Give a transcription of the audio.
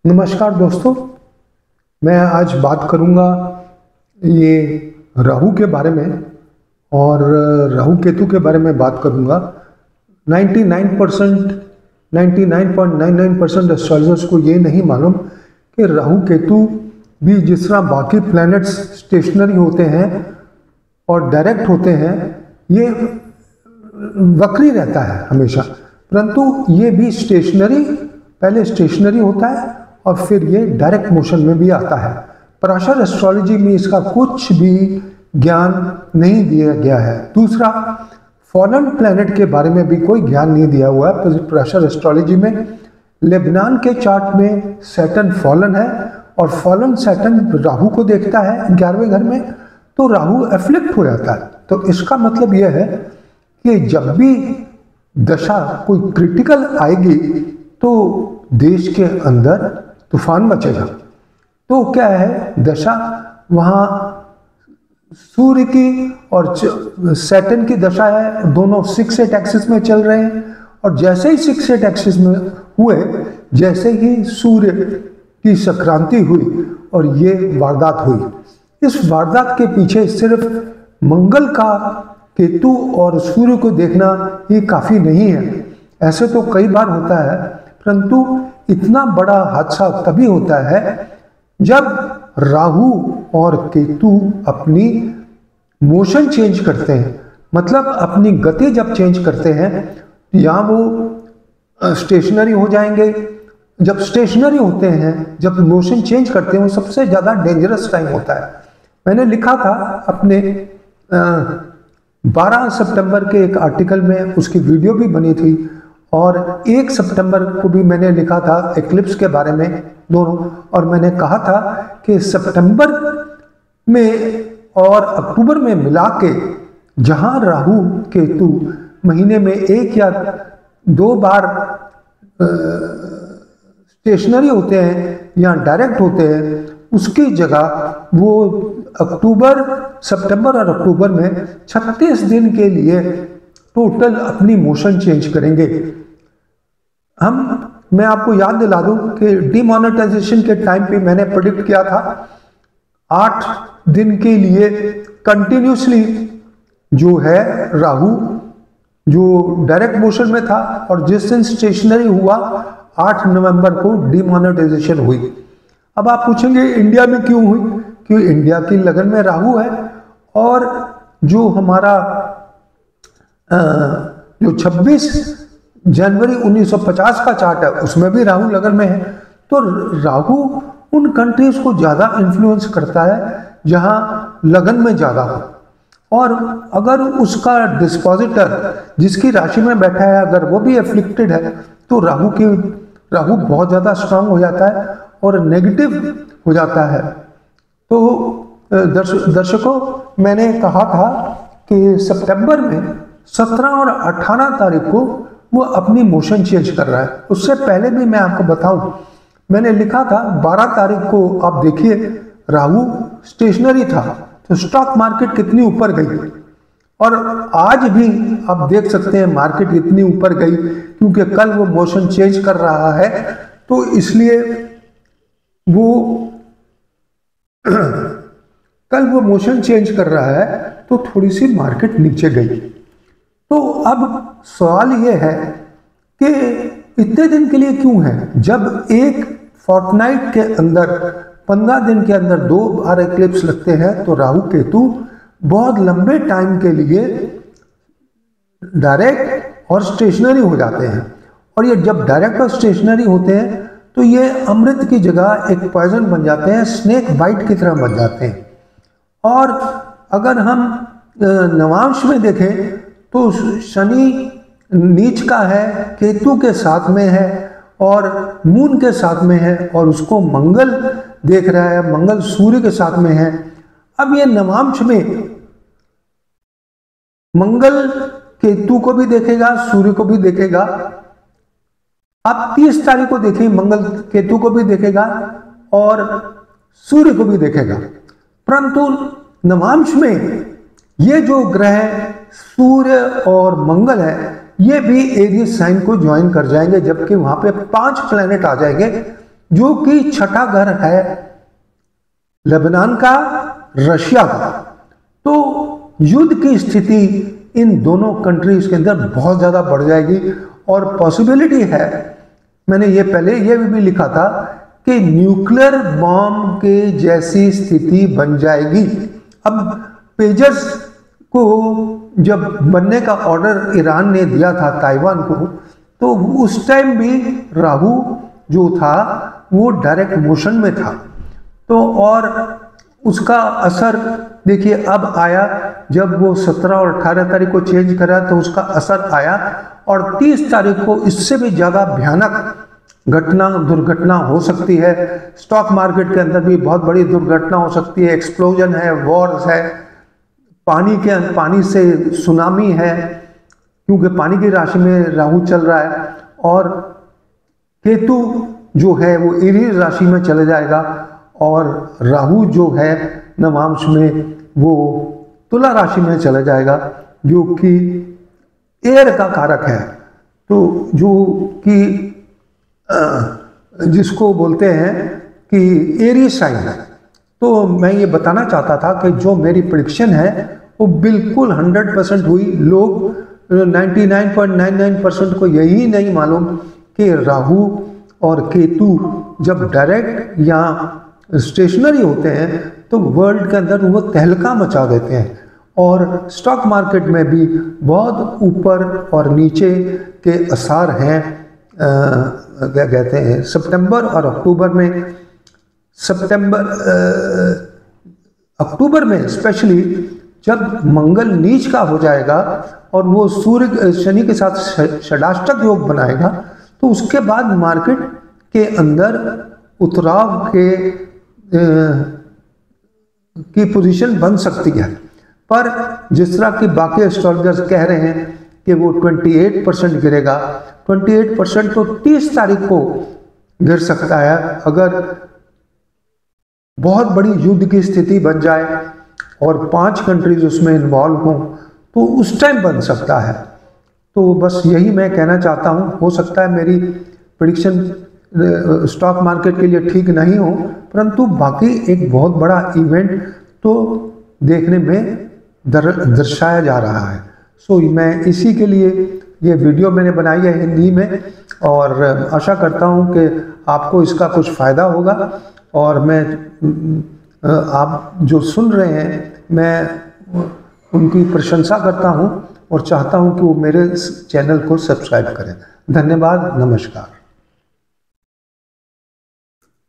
नमस्कार दोस्तों, मैं आज बात करूंगा ये राहु के बारे में और राहु केतु के बारे में बात करूंगा। 99.99% एस्ट्रोलॉजर्स को ये नहीं मालूम कि राहु केतु भी जिस तरह बाकी प्लैनेट्स स्टेशनरी होते हैं और डायरेक्ट होते हैं, ये वक्री रहता है हमेशा, परंतु ये भी पहले स्टेशनरी होता है और फिर ये डायरेक्ट मोशन में भी आता है। पराशर एस्ट्रोलॉजी में इसका कुछ भी ज्ञान नहीं दिया गया है। दूसरा, फॉलन प्लैनेट के बारे में भी कोई ज्ञान नहीं दिया हुआ है पराशर एस्ट्रोलॉजी में। लेबनान के चार्ट में सैटर्न फॉलन है और फॉलन सैटर्न राहु को देखता है 11वें घर में, तो राहु एफ्लिक्ट हो जाता है। तो इसका मतलब यह है कि जब भी दशा कोई क्रिटिकल आएगी तो देश के अंदर तूफान मचेगा। तो क्या है, दशा वहाँ सूर्य की और सैटर्न की दशा है, दोनों 6-8 एक्सिस में चल रहे हैं, और जैसे ही 6-8 एक्सिस में हुए, जैसे ही सूर्य की संक्रांति हुई और ये वारदात हुई, इस वारदात के पीछे सिर्फ मंगल का केतु और सूर्य को देखना ये काफ़ी नहीं है। ऐसे तो कई बार होता है, परंतु इतना बड़ा हादसा तभी होता है जब राहु और केतु अपनी मोशन चेंज करते हैं, मतलब अपनी गति जब चेंज करते हैं, या वो स्टेशनरी हो जाएंगे। जब स्टेशनरी होते हैं, जब मोशन चेंज करते हैं, वो सबसे ज़्यादा डेंजरस टाइम होता है। मैंने लिखा था अपने 12 सितंबर के एक आर्टिकल में, उसकी वीडियो भी बनी थी, और 1 सितंबर को भी मैंने लिखा था एक्लिप्स के बारे में, दोनों। और मैंने कहा था कि सितंबर में और अक्टूबर में मिला के जहां राहु केतु महीने में 1 या 2 बार स्टेशनरी होते हैं या डायरेक्ट होते हैं, उसकी जगह वो सितंबर और अक्टूबर में 36 दिन के लिए टोटल अपनी मोशन चेंज करेंगे। मैं आपको याद दिला दूं कि डिमोनेटाइजेशन के टाइम पे मैंने प्रेडिक्ट किया था 8 दिन के लिए कंटिन्यूसली जो है राहु जो डायरेक्ट मोशन में था, और जिस दिन स्टेशनरी हुआ 8 नवंबर को डिमोनेटाइजेशन हुई। अब आप पूछेंगे इंडिया में क्यों हुई? क्योंकि इंडिया की लगन में राहु है, और जो हमारा जो 26 जनवरी 1950 का चार्ट है उसमें भी राहु लगन में है। तो राहु उन कंट्रीज को ज़्यादा इन्फ्लुएंस करता है जहां लगन में ज़्यादा हो, और अगर उसका डिस्पोजिटर जिसकी राशि में बैठा है अगर वो भी एफ्लिक्टेड है, तो राहु बहुत ज़्यादा स्ट्रांग हो जाता है और नेगेटिव हो जाता है। तो दर्शकों, मैंने कहा था कि सितंबर में 17 और 18 तारीख को वो अपनी मोशन चेंज कर रहा है। उससे पहले भी मैं आपको बताऊं, मैंने लिखा था 12 तारीख को आप देखिए राहु स्टेशनरी था, तो स्टॉक मार्केट कितनी ऊपर गई, और आज भी आप देख सकते हैं मार्केट इतनी ऊपर गई क्योंकि कल वो मोशन चेंज कर रहा है, तो इसलिए वो कल वो मोशन चेंज कर रहा है, तो थोड़ी सी मार्केट नीचे गई। तो अब सवाल ये है कि इतने दिन के लिए क्यों है? जब एक फोर्टनाइट के अंदर 15 दिन के अंदर 2 बार एक्लिप्स लगते हैं, तो राहु केतु बहुत लंबे टाइम के लिए डायरेक्ट और स्टेशनरी हो जाते हैं। और ये जब डायरेक्ट और स्टेशनरी होते हैं तो ये अमृत की जगह एक पॉइजन बन जाते हैं, स्नेक बाइट की तरह बन जाते हैं। और अगर हम नवांश में देखें तो शनि नीच का है, केतु के साथ में है और मून के साथ में है, और उसको मंगल देख रहा है, मंगल सूर्य के साथ में है। अब ये नवांश में मंगल केतु को भी देखेगा, सूर्य को भी देखेगा। आप 30 तारीख को देखिए, मंगल केतु को भी देखेगा और सूर्य को भी देखेगा। परंतु नवांश में ये जो ग्रह सूर्य और मंगल है, ये भी एरियस साइन को ज्वाइन कर जाएंगे, जबकि वहां पे 5 प्लैनेट आ जाएंगे जो कि छठा घर है लेबनान का, रशिया का। तो युद्ध की स्थिति इन दोनों कंट्रीज के अंदर बहुत ज़्यादा बढ़ जाएगी और पॉसिबिलिटी है, मैंने ये पहले ये भी लिखा था कि न्यूक्लियर बॉम्ब के जैसी स्थिति बन जाएगी। अब पेजर्स को जब बनने का ऑर्डर ईरान ने दिया था ताइवान को, तो उस टाइम भी राहु जो था वो डायरेक्ट मोशन में था। तो और उसका असर देखिए अब आया, जब वो 17 और 18 तारीख को चेंज करा तो उसका असर आया, और 30 तारीख को इससे भी ज़्यादा भयानक दुर्घटना हो सकती है। स्टॉक मार्केट के अंदर भी बहुत बड़ी दुर्घटना हो सकती है, एक्सप्लोजन है, वॉर्स है, पानी से सुनामी है, क्योंकि पानी की राशि में राहु चल रहा है, और केतु जो है वो एरीज राशि में चले जाएगा, और राहु जो है नवांश में वो तुला राशि में चला जाएगा, जो कि एयर का कारक है। तो जो कि जिसको बोलते हैं कि एरी साइन है। तो मैं ये बताना चाहता था कि जो मेरी प्रेडिक्शन है वो बिल्कुल 100% हुई। लोग 99.99% को यही नहीं मालूम कि राहु और केतु जब डायरेक्ट या स्टेशनरी होते हैं तो वर्ल्ड के अंदर वो तहलका मचा देते हैं, और स्टॉक मार्केट में भी बहुत ऊपर और नीचे के असर हैं। क्या कहते हैं, सितंबर और अक्टूबर में स्पेशली जब मंगल नीच का हो जाएगा और वो सूर्य शनि के साथ षडाष्टक योग बनाएगा, तो उसके बाद मार्केट के अंदर उतराव की पोजीशन बन सकती है। पर जिस तरह की बाकी एस्ट्रोलॉजर्स कह रहे हैं कि वो 28% गिरेगा, 28% तो 30 तारीख को गिर सकता है। अगर बहुत बड़ी युद्ध की स्थिति बन जाए और 5 कंट्रीज उसमें इन्वॉल्व हों तो उस टाइम बन सकता है। तो बस यही मैं कहना चाहता हूँ। हो सकता है मेरी प्रेडिक्शन स्टॉक मार्केट के लिए ठीक नहीं हो, परंतु बाकी एक बहुत बड़ा इवेंट तो देखने में दर्शाया जा रहा है। सो मैं इसी के लिए ये वीडियो मैंने बनाई है हिंदी में, और आशा करता हूँ कि आपको इसका कुछ फ़ायदा होगा। और मैं आप जो सुन रहे हैं मैं उनकी प्रशंसा करता हूँ और चाहता हूँ कि वो मेरे चैनल को सब्सक्राइब करें। धन्यवाद, नमस्कार।